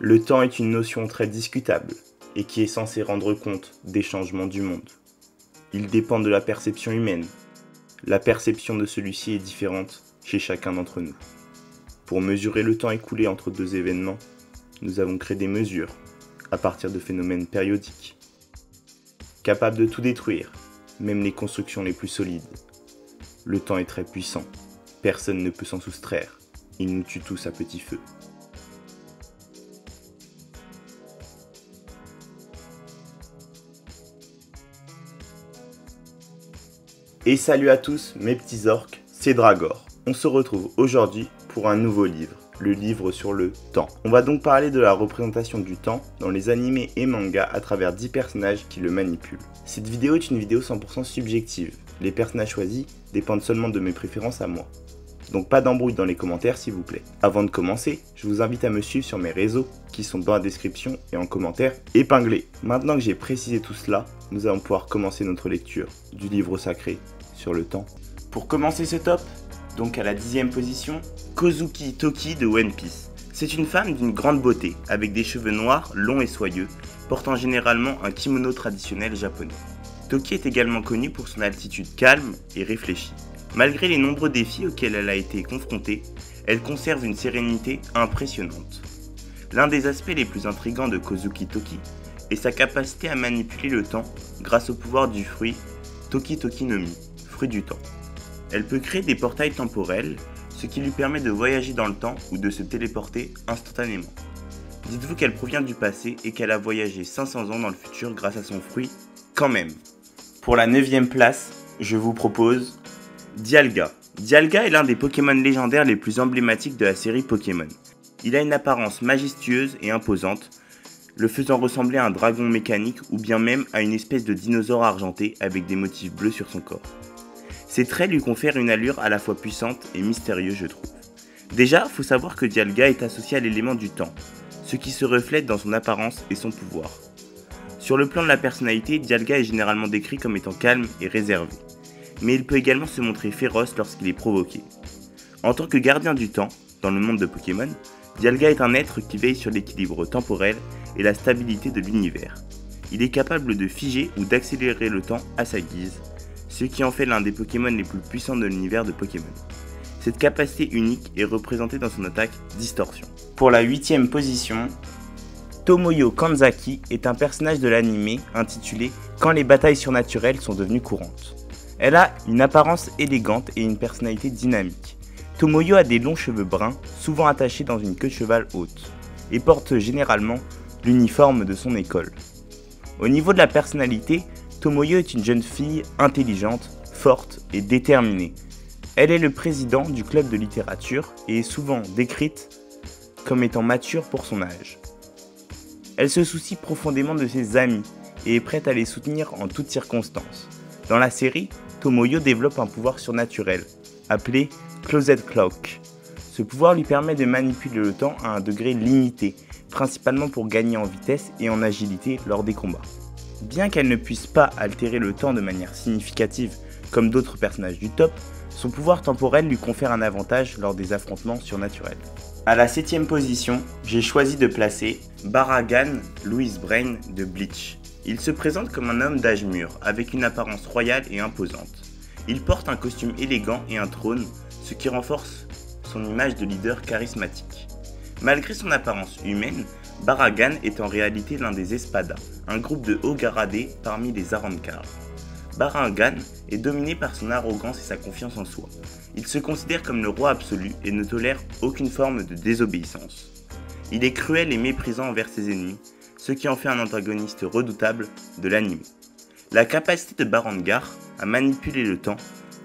Le temps est une notion très discutable et qui est censée rendre compte des changements du monde. Il dépend de la perception humaine. La perception de celui-ci est différente chez chacun d'entre nous. Pour mesurer le temps écoulé entre deux événements, nous avons créé des mesures à partir de phénomènes périodiques, capables de tout détruire, même les constructions les plus solides. Le temps est très puissant, personne ne peut s'en soustraire, il nous tue tous à petit feu. Et salut à tous mes petits orques, c'est Dragor. On se retrouve aujourd'hui pour un nouveau livre, le livre sur le temps. On va donc parler de la représentation du temps dans les animés et mangas à travers 10 personnages qui le manipulent. Cette vidéo est une vidéo 100% subjective. Les personnages choisis dépendent seulement de mes préférences à moi. Donc pas d'embrouille dans les commentaires s'il vous plaît. Avant de commencer, je vous invite à me suivre sur mes réseaux qui sont dans la description et en commentaire épinglés. Maintenant que j'ai précisé tout cela, nous allons pouvoir commencer notre lecture du livre sacré sur le temps. Pour commencer ce top, donc à la 10e position, Kozuki Toki de One Piece. C'est une femme d'une grande beauté, avec des cheveux noirs, longs et soyeux, portant généralement un kimono traditionnel japonais. Toki est également connue pour son attitude calme et réfléchie. Malgré les nombreux défis auxquels elle a été confrontée, elle conserve une sérénité impressionnante. L'un des aspects les plus intrigants de Kozuki Toki est sa capacité à manipuler le temps grâce au pouvoir du fruit Toki Toki no Mi, fruit du temps. Elle peut créer des portails temporels, ce qui lui permet de voyager dans le temps ou de se téléporter instantanément. Dites-vous qu'elle provient du passé et qu'elle a voyagé 500 ans dans le futur grâce à son fruit quand même. Pour la 9e place, je vous propose Dialga. Dialga est l'un des Pokémon légendaires les plus emblématiques de la série Pokémon. Il a une apparence majestueuse et imposante, le faisant ressembler à un dragon mécanique ou bien même à une espèce de dinosaure argenté avec des motifs bleus sur son corps. Ses traits lui confèrent une allure à la fois puissante et mystérieuse, je trouve. Déjà, faut savoir que Dialga est associé à l'élément du temps, ce qui se reflète dans son apparence et son pouvoir. Sur le plan de la personnalité, Dialga est généralement décrit comme étant calme et réservé, mais il peut également se montrer féroce lorsqu'il est provoqué. En tant que gardien du temps, dans le monde de Pokémon, Dialga est un être qui veille sur l'équilibre temporel et la stabilité de l'univers. Il est capable de figer ou d'accélérer le temps à sa guise, ce qui en fait l'un des Pokémon les plus puissants de l'univers de Pokémon. Cette capacité unique est représentée dans son attaque Distorsion. Pour la 8e position, Tomoyo Kanzaki est un personnage de l'anime intitulé Quand les batailles surnaturelles sont devenues courantes. Elle a une apparence élégante et une personnalité dynamique. Tomoyo a des longs cheveux bruns, souvent attachés dans une queue de cheval haute, et porte généralement l'uniforme de son école. Au niveau de la personnalité, Tomoyo est une jeune fille intelligente, forte et déterminée. Elle est le président du club de littérature et est souvent décrite comme étant mature pour son âge. Elle se soucie profondément de ses amis et est prête à les soutenir en toutes circonstances. Dans la série, Tomoyo développe un pouvoir surnaturel, appelé Closet Clock. Ce pouvoir lui permet de manipuler le temps à un degré limité, principalement pour gagner en vitesse et en agilité lors des combats. Bien qu'elle ne puisse pas altérer le temps de manière significative comme d'autres personnages du top, son pouvoir temporel lui confère un avantage lors des affrontements surnaturels. À la 7e position, j'ai choisi de placer Baragan Louis Brain de Bleach. Il se présente comme un homme d'âge mûr, avec une apparence royale et imposante. Il porte un costume élégant et un trône, ce qui renforce son image de leader charismatique. Malgré son apparence humaine, Baragan est en réalité l'un des Espada, un groupe de hauts gradés parmi les Arrancar. Baragan est dominé par son arrogance et sa confiance en soi. Il se considère comme le roi absolu et ne tolère aucune forme de désobéissance. Il est cruel et méprisant envers ses ennemis, ce qui en fait un antagoniste redoutable de l'anime. La capacité de Barangar à manipuler le temps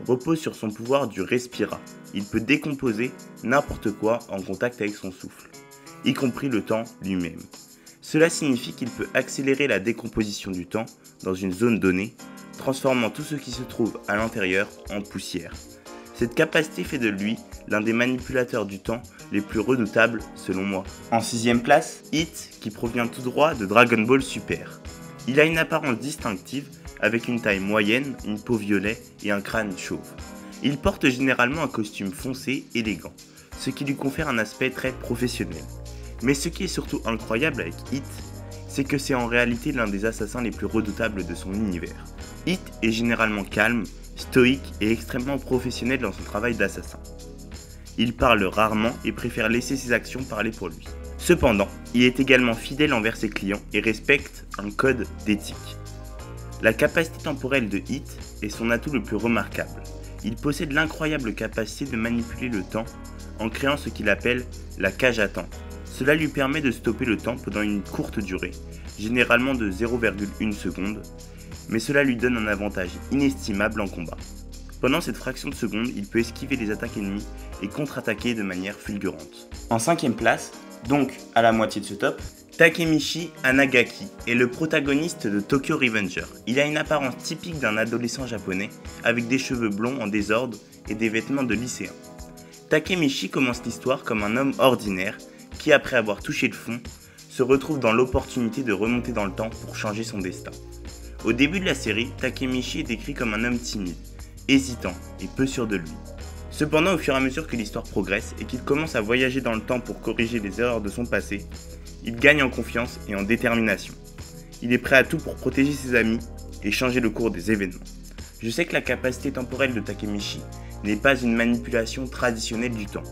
repose sur son pouvoir du Respira. Il peut décomposer n'importe quoi en contact avec son souffle, y compris le temps lui-même. Cela signifie qu'il peut accélérer la décomposition du temps dans une zone donnée, transformant tout ce qui se trouve à l'intérieur en poussière. Cette capacité fait de lui l'un des manipulateurs du temps les plus redoutables selon moi. En 6e place, Hit, qui provient tout droit de Dragon Ball Super. Il a une apparence distinctive avec une taille moyenne, une peau violet et un crâne chauve. Il porte généralement un costume foncé élégant, ce qui lui confère un aspect très professionnel. Mais ce qui est surtout incroyable avec Hit, c'est que c'est en réalité l'un des assassins les plus redoutables de son univers. Hit est généralement calme, stoïque et extrêmement professionnel dans son travail d'assassin. Il parle rarement et préfère laisser ses actions parler pour lui. Cependant, il est également fidèle envers ses clients et respecte un code d'éthique. La capacité temporelle de Hit est son atout le plus remarquable. Il possède l'incroyable capacité de manipuler le temps en créant ce qu'il appelle la cage à temps. Cela lui permet de stopper le temps pendant une courte durée, généralement de 0,1 seconde, mais cela lui donne un avantage inestimable en combat. Pendant cette fraction de seconde, il peut esquiver les attaques ennemies et contre-attaquer de manière fulgurante. En 5ème place, donc à la moitié de ce top, Takemichi Anagaki est le protagoniste de Tokyo Revenger. Il a une apparence typique d'un adolescent japonais, avec des cheveux blonds en désordre et des vêtements de lycéen. Takemichi commence l'histoire comme un homme ordinaire qui, après avoir touché le fond, se retrouve dans l'opportunité de remonter dans le temps pour changer son destin. Au début de la série, Takemichi est décrit comme un homme timide, hésitant et peu sûr de lui. Cependant, au fur et à mesure que l'histoire progresse et qu'il commence à voyager dans le temps pour corriger les erreurs de son passé, il gagne en confiance et en détermination. Il est prêt à tout pour protéger ses amis et changer le cours des événements. Je sais que la capacité temporelle de Takemichi n'est pas une manipulation traditionnelle du temps,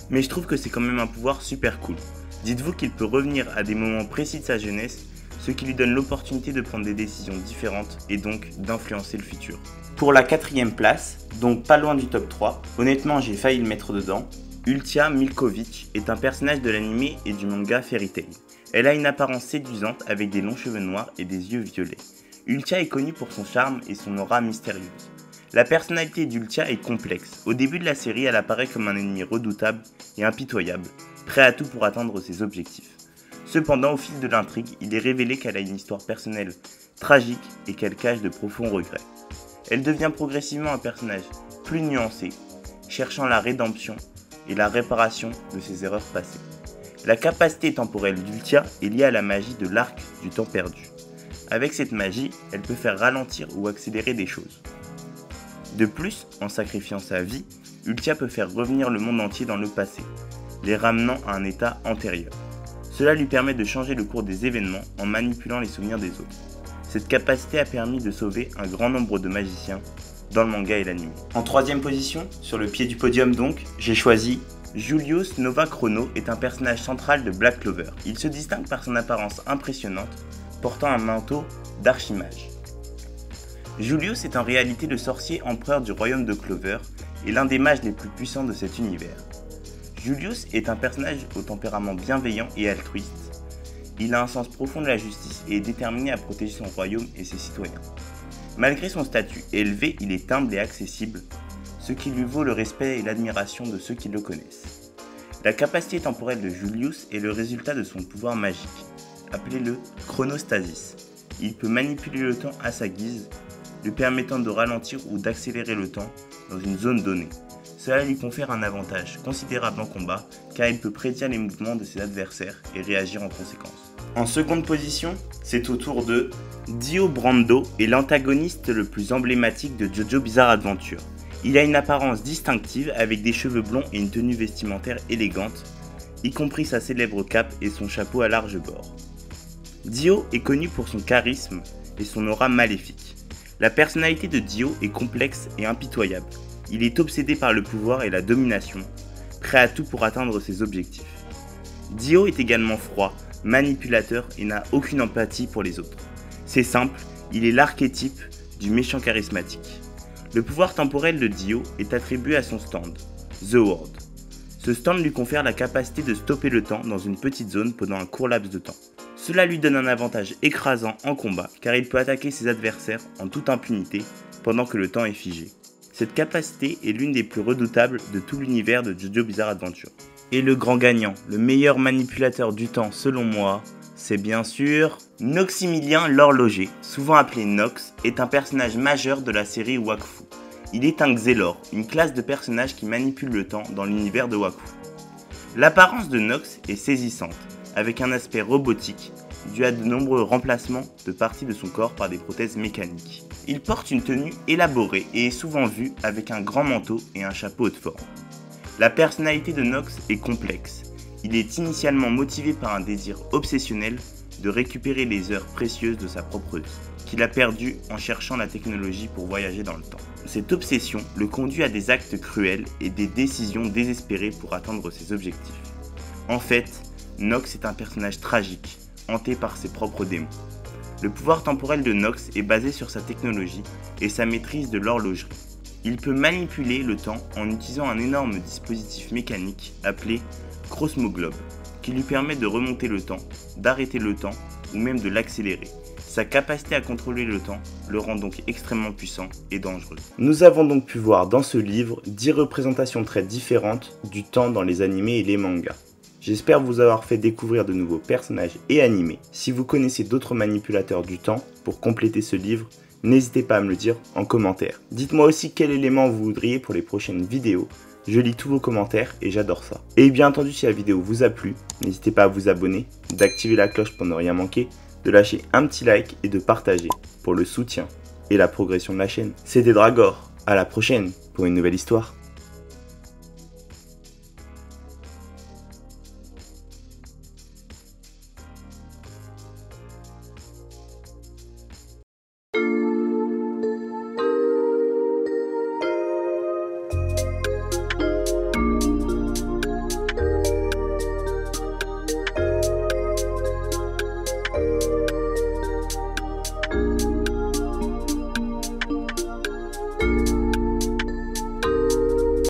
mais je trouve que c'est quand même un pouvoir super cool. Dites-vous qu'il peut revenir à des moments précis de sa jeunesse, ce qui lui donne l'opportunité de prendre des décisions différentes et donc d'influencer le futur. Pour la 4ème place, donc pas loin du top 3, honnêtement j'ai failli le mettre dedans, Ultia Milkovic est un personnage de l'anime et du manga Fairy Tail. Elle a une apparence séduisante avec des longs cheveux noirs et des yeux violets. Ultia est connue pour son charme et son aura mystérieuse. La personnalité d'Ultia est complexe. Au début de la série, elle apparaît comme un ennemi redoutable et impitoyable, prêt à tout pour atteindre ses objectifs. Cependant, au fil de l'intrigue, il est révélé qu'elle a une histoire personnelle tragique et qu'elle cache de profonds regrets. Elle devient progressivement un personnage plus nuancé, cherchant la rédemption et la réparation de ses erreurs passées. La capacité temporelle d'Ultia est liée à la magie de l'arc du temps perdu. Avec cette magie, elle peut faire ralentir ou accélérer des choses. De plus, en sacrifiant sa vie, Ultia peut faire revenir le monde entier dans le passé, les ramenant à un état antérieur. Cela lui permet de changer le cours des événements en manipulant les souvenirs des autres. Cette capacité a permis de sauver un grand nombre de magiciens dans le manga et l'anime. En 3ème position, sur le pied du podium donc, j'ai choisi Julius Nova Chrono est un personnage central de Black Clover. Il se distingue par son apparence impressionnante, portant un manteau d'archimage. Julius est en réalité le sorcier empereur du royaume de Clover et l'un des mages les plus puissants de cet univers. Julius est un personnage au tempérament bienveillant et altruiste. Il a un sens profond de la justice et est déterminé à protéger son royaume et ses citoyens. Malgré son statut élevé, il est humble et accessible, ce qui lui vaut le respect et l'admiration de ceux qui le connaissent. La capacité temporelle de Julius est le résultat de son pouvoir magique, appelé-le chronostasis. Il peut manipuler le temps à sa guise, lui permettant de ralentir ou d'accélérer le temps dans une zone donnée. Cela lui confère un avantage considérable en combat car il peut prédire les mouvements de ses adversaires et réagir en conséquence. En seconde position, c'est au tour de Dio Brando est l'antagoniste le plus emblématique de JoJo Bizarre Adventure. Il a une apparence distinctive avec des cheveux blonds et une tenue vestimentaire élégante, y compris sa célèbre cape et son chapeau à large bord. Dio est connu pour son charisme et son aura maléfique. La personnalité de Dio est complexe et impitoyable. Il est obsédé par le pouvoir et la domination, prêt à tout pour atteindre ses objectifs. Dio est également froid, manipulateur et n'a aucune empathie pour les autres. C'est simple, il est l'archétype du méchant charismatique. Le pouvoir temporel de Dio est attribué à son stand, The Ward. Ce stand lui confère la capacité de stopper le temps dans une petite zone pendant un court laps de temps. Cela lui donne un avantage écrasant en combat car il peut attaquer ses adversaires en toute impunité pendant que le temps est figé. Cette capacité est l'une des plus redoutables de tout l'univers de JoJo Bizarre Adventure. Et le grand gagnant, le meilleur manipulateur du temps selon moi, c'est bien sûr Noximilien l'Horloger, souvent appelé Nox, est un personnage majeur de la série Wakfu. Il est un Xelor, une classe de personnages qui manipule le temps dans l'univers de Wakfu. L'apparence de Nox est saisissante, avec un aspect robotique, dû à de nombreux remplacements de parties de son corps par des prothèses mécaniques. Il porte une tenue élaborée et est souvent vu avec un grand manteau et un chapeau haute forme. La personnalité de Nox est complexe. Il est initialement motivé par un désir obsessionnel de récupérer les heures précieuses de sa propre vie, qu'il a perdues en cherchant la technologie pour voyager dans le temps. Cette obsession le conduit à des actes cruels et des décisions désespérées pour atteindre ses objectifs. En fait, Nox est un personnage tragique, hanté par ses propres démons. Le pouvoir temporel de Nox est basé sur sa technologie et sa maîtrise de l'horlogerie. Il peut manipuler le temps en utilisant un énorme dispositif mécanique appelé Cosmoglobe, qui lui permet de remonter le temps, d'arrêter le temps ou même de l'accélérer. Sa capacité à contrôler le temps le rend donc extrêmement puissant et dangereux. Nous avons donc pu voir dans ce livre 10 représentations très différentes du temps dans les animés et les mangas. J'espère vous avoir fait découvrir de nouveaux personnages et animés. Si vous connaissez d'autres manipulateurs du temps pour compléter ce livre, n'hésitez pas à me le dire en commentaire. Dites-moi aussi quel élément vous voudriez pour les prochaines vidéos. Je lis tous vos commentaires et j'adore ça. Et bien entendu, si la vidéo vous a plu, n'hésitez pas à vous abonner, d'activer la cloche pour ne rien manquer, de lâcher un petit like et de partager pour le soutien et la progression de la chaîne. C'était Dragor, à la prochaine pour une nouvelle histoire.